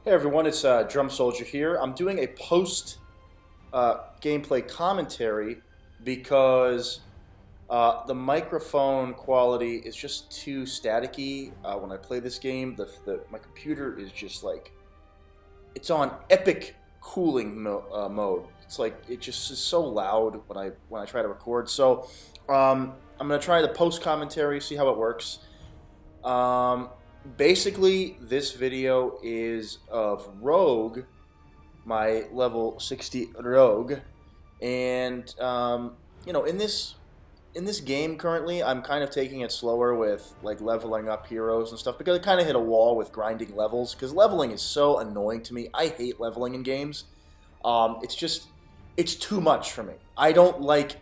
Hey everyone, it's Drum Soldier here. I'm doing a post gameplay commentary because the microphone quality is just too staticky when I play this game. My computer is just like it's on epic cooling mode. It's like it just is so loud when I try to record. So I'm gonna try the post commentary, see how it works. Um, Basically, this video is of Rogue, my level 60 Rogue, and in this game currently, I'm kind of taking it slower with like leveling up heroes and stuff because I kind of hit a wall with grinding levels because leveling is so annoying to me. I hate leveling in games. It's too much for me. I don't like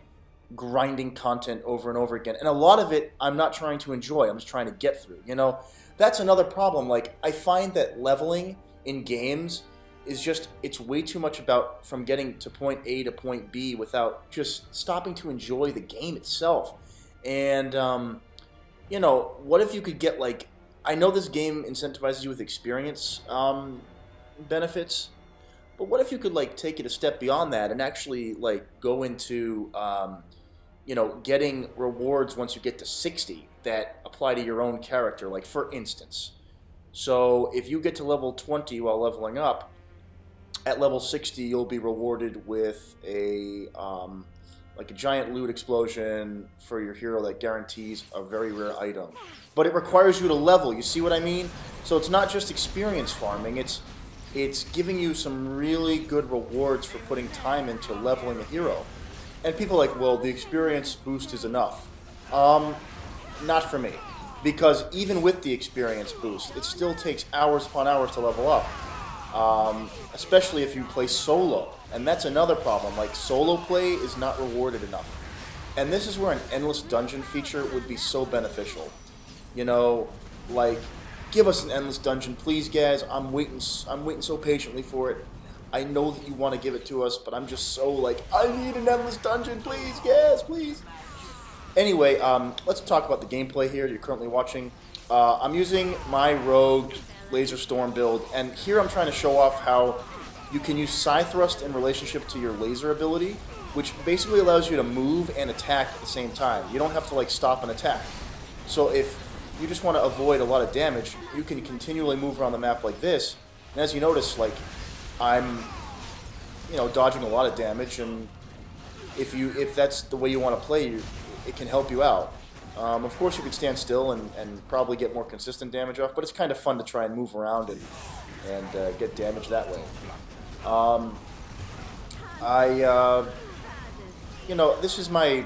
grinding content over and over again. And a lot of it I'm not trying to enjoy. I'm just trying to get through. That's another problem. Like I find that leveling in games is just it's way too much about from getting to point A to point B without just stopping to enjoy the game itself. And what if you could get like I know this game incentivizes you with experience benefits, but what if you could like take it a step beyond that and actually like go into getting rewards once you get to 60 that apply to your own character. Like for instance, so if you get to level 20 while leveling up, at level 60 you'll be rewarded with a like a giant loot explosion for your hero that guarantees a very rare item. But it requires you to level. You see what I mean? So it's not just experience farming. It's giving you some really good rewards for putting time into leveling a hero. And people are like, well, the experience boost is enough. Not for me. Because even with the experience boost, it still takes hours upon hours to level up. Especially if you play solo. And that's another problem. Like, solo play is not rewarded enough. And this is where an endless dungeon feature would be so beneficial. Like, give us an endless dungeon, please, guys. I'm waiting so patiently for it. I know that you want to give it to us, but I'm just so like, I need an endless dungeon, please, yes, please. Anyway, let's talk about the gameplay here you're currently watching. I'm using my Rogue Laser Storm build, and here I'm trying to show off how you can use Side Thrust in relationship to your laser ability, which basically allows you to move and attack at the same time. You don't have to like stop and attack. So if you just want to avoid a lot of damage, you can continually move around the map like this, and as you notice, like, I'm, dodging a lot of damage, and if that's the way you want to play, it can help you out. Of course, you could stand still and probably get more consistent damage off, but it's kind of fun to try and move around and get damage that way. This is my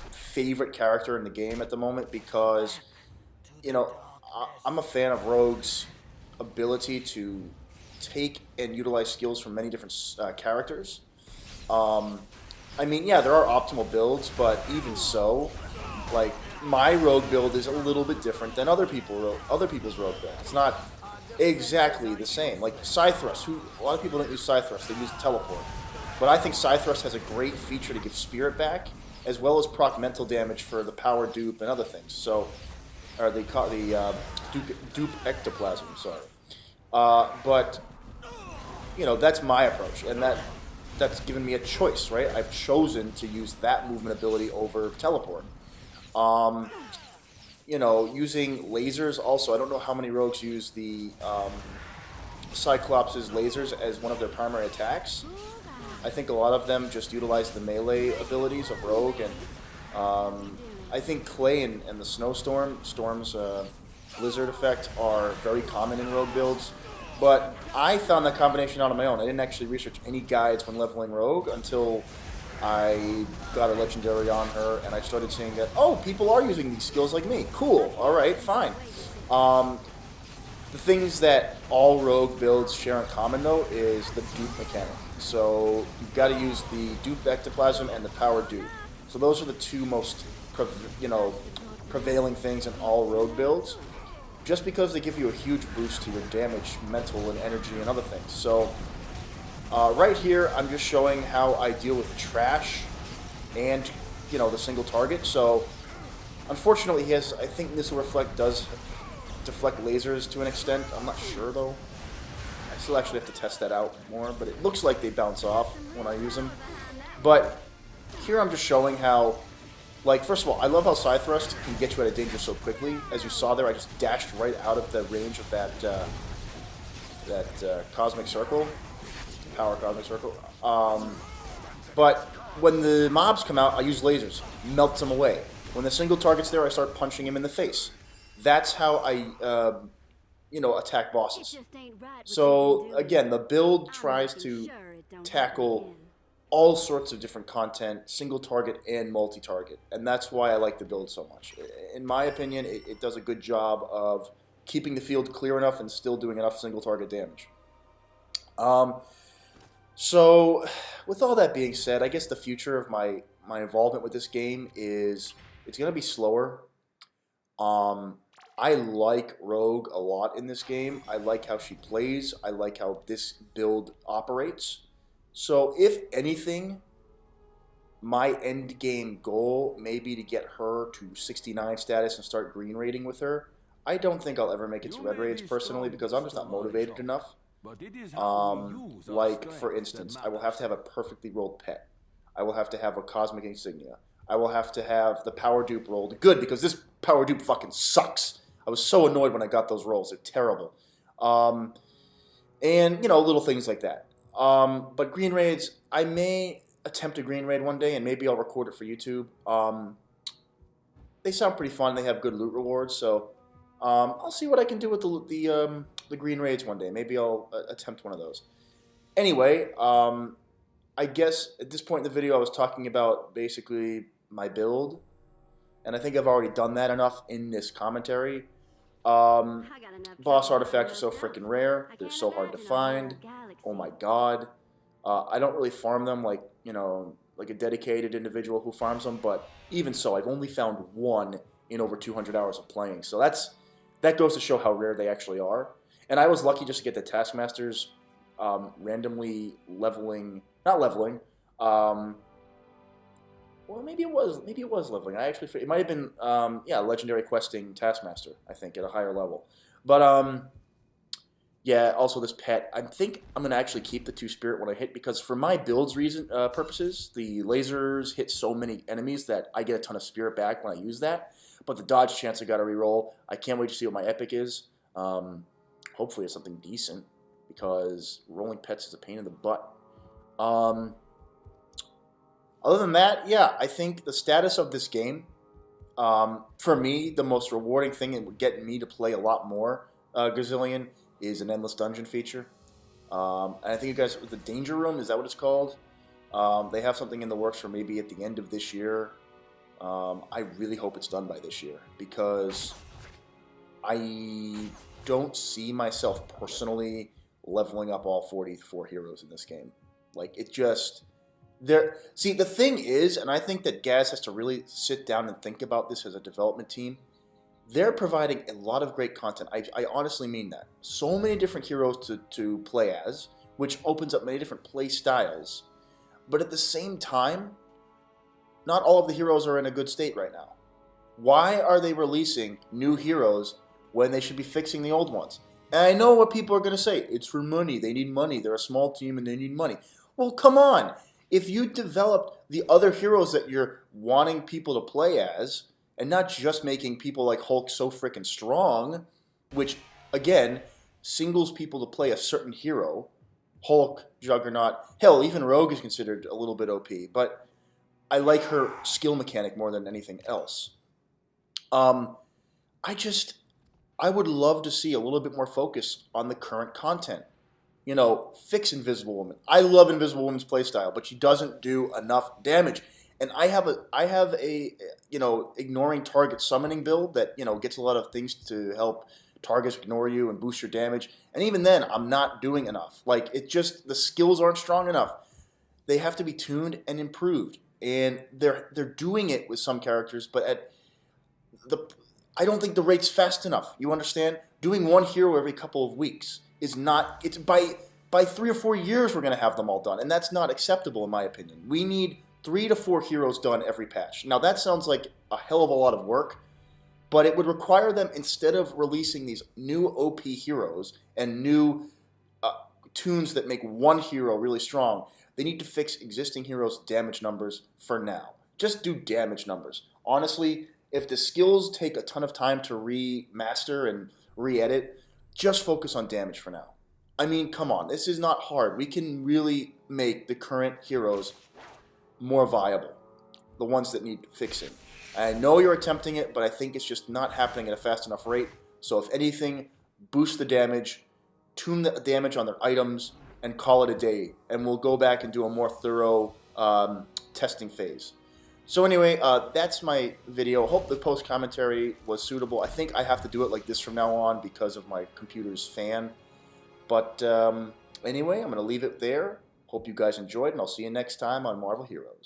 favorite character in the game at the moment because, I'm a fan of Rogue's ability to take and utilize skills from many different characters. Yeah, there are optimal builds, but even so, like my rogue build is a little bit different than other people's rogue build. It's not exactly the same. Like Side Thrust, a lot of people don't use Side Thrust; they use Teleport. But I think Side Thrust has a great feature to give Spirit back, as well as proc mental damage for the power dupe and other things. So, or they call the dupe ectoplasm. Sorry. But that's my approach, and that's given me a choice, right? I've chosen to use that movement ability over teleport. Using lasers also. I don't know how many rogues use the Cyclops' lasers as one of their primary attacks. I think a lot of them just utilize the melee abilities of Rogue, and I think Clay and the Storm's Blizzard effect are very common in Rogue builds. But I found that combination out on my own. I didn't actually research any guides when leveling Rogue until I got a legendary on her, and I started seeing that, oh, people are using these skills like me. Cool. All right, fine. The things that all Rogue builds share in common, though, is the dupe mechanic. So you've got to use the dupe ectoplasm and the power dupe. So those are the two most prevailing things in all Rogue builds, just because they give you a huge boost to your damage, mental, and energy, and other things. So right here, I'm just showing how I deal with trash and, the single target. So unfortunately, I think Missile Reflect does deflect lasers to an extent. I'm not sure, though. I I still actually have to test that out more, but it looks like they bounce off when I use them. But here I'm just showing how, like, first of all, I love how side thrust can get you out of danger so quickly. As you saw there, I just dashed right out of the range of that cosmic circle, power cosmic circle. But when the mobs come out, I use lasers, melt them away. When the single target's there, I start punching him in the face. That's how I, attack bosses. So again, the build tries to tackle all sorts of different content, single target and multi-target, and that's why I like the build so much. In my opinion, it does a good job of keeping the field clear enough and still doing enough single target damage. So with all that being said, I guess the future of my involvement with this game is it's going to be slower. I like Rogue a lot in this game. I like how she plays. I like how this build operates. So if anything, my end game goal may be to get her to 69 status and start green raiding with her. I don't think I'll ever make it to red raids personally because I'm just not motivated enough. Like, for instance, I will have to have a perfectly rolled pet. I will have to have a cosmic insignia. I will have to have the power dupe rolled. Good, because this power dupe fucking sucks. I was so annoyed when I got those rolls. They're terrible. And, little things like that. But green raids, I may attempt a green raid one day, and maybe I'll record it for YouTube. They sound pretty fun. They have good loot rewards, so I'll see what I can do with the green raids one day. Maybe I'll attempt one of those. Anyway, I guess at this point in the video, I was talking about basically my build, and I think I've already done that enough in this commentary. Boss artifacts are so freaking rare. They're so hard to find. Oh my god. I don't really farm them like a dedicated individual who farms them, but even so, I've only found one in over 200 hours of playing. So that goes to show how rare they actually are. And I was lucky just to get the Taskmasters randomly not leveling. Well, maybe it was leveling. It might have been legendary questing Taskmaster, I think, at a higher level. But yeah, also this pet. I think I'm gonna actually keep the 2 spirit when I hit because for my build's purposes, the lasers hit so many enemies that I get a ton of spirit back when I use that. But the dodge chance I gotta reroll. I can't wait to see what my epic is. Hopefully it's something decent because rolling pets is a pain in the butt. Other than that, yeah, I think the status of this game, for me, the most rewarding thing and getting me to play a lot more Gazillion is an endless dungeon feature. And I think you guys, the Danger Room, is that what it's called? They have something in the works for maybe at the end of this year. I really hope it's done by this year because I don't see myself personally leveling up all 44 heroes in this game. Like, it just... See, the thing is, and I think that Gaz has to really sit down and think about this as a development team, they're providing a lot of great content. I honestly mean that. So many different heroes to play as, which opens up many different play styles. But at the same time, not all of the heroes are in a good state right now. Why are they releasing new heroes when they should be fixing the old ones? And I know what people are going to say. It's for money. They need money. They're a small team and they need money. Well, come on. If you developed the other heroes that you're wanting people to play as, and not just making people like Hulk so freaking strong, which, again, singles people to play a certain hero, Hulk, Juggernaut, hell, even Rogue is considered a little bit OP, but I like her skill mechanic more than anything else. I would love to see a little bit more focus on the current content. Fix Invisible Woman. I love Invisible Woman's playstyle, but she doesn't do enough damage. And I have a ignoring target summoning build that, gets a lot of things to help targets ignore you and boost your damage. And even then, I'm not doing enough. Like, the skills aren't strong enough. They have to be tuned and improved. And they're doing it with some characters, but I don't think the rate's fast enough. You understand? Doing one hero every couple of weeks is not. It's by 3 or 4 years we're going to have them all done, and that's not acceptable in my opinion. We need 3 to 4 heroes done every patch. Now that sounds like a hell of a lot of work, but it would require them, instead of releasing these new OP heroes and new tunes that make one hero really strong. They need to fix existing heroes' damage numbers for now. Just do damage numbers. Honestly, if the skills take a ton of time to remaster and re-edit, just focus on damage for now. I mean, come on, this is not hard. We can really make the current heroes more viable, the ones that need fixing. I know you're attempting it, but I think it's just not happening at a fast enough rate. So if anything, boost the damage, tune the damage on their items, and call it a day. And we'll go back and do a more thorough testing phase. So anyway, that's my video. Hope the post commentary was suitable. I think I have to do it like this from now on because of my computer's fan. But anyway, I'm going to leave it there. Hope you guys enjoyed, and I'll see you next time on Marvel Heroes.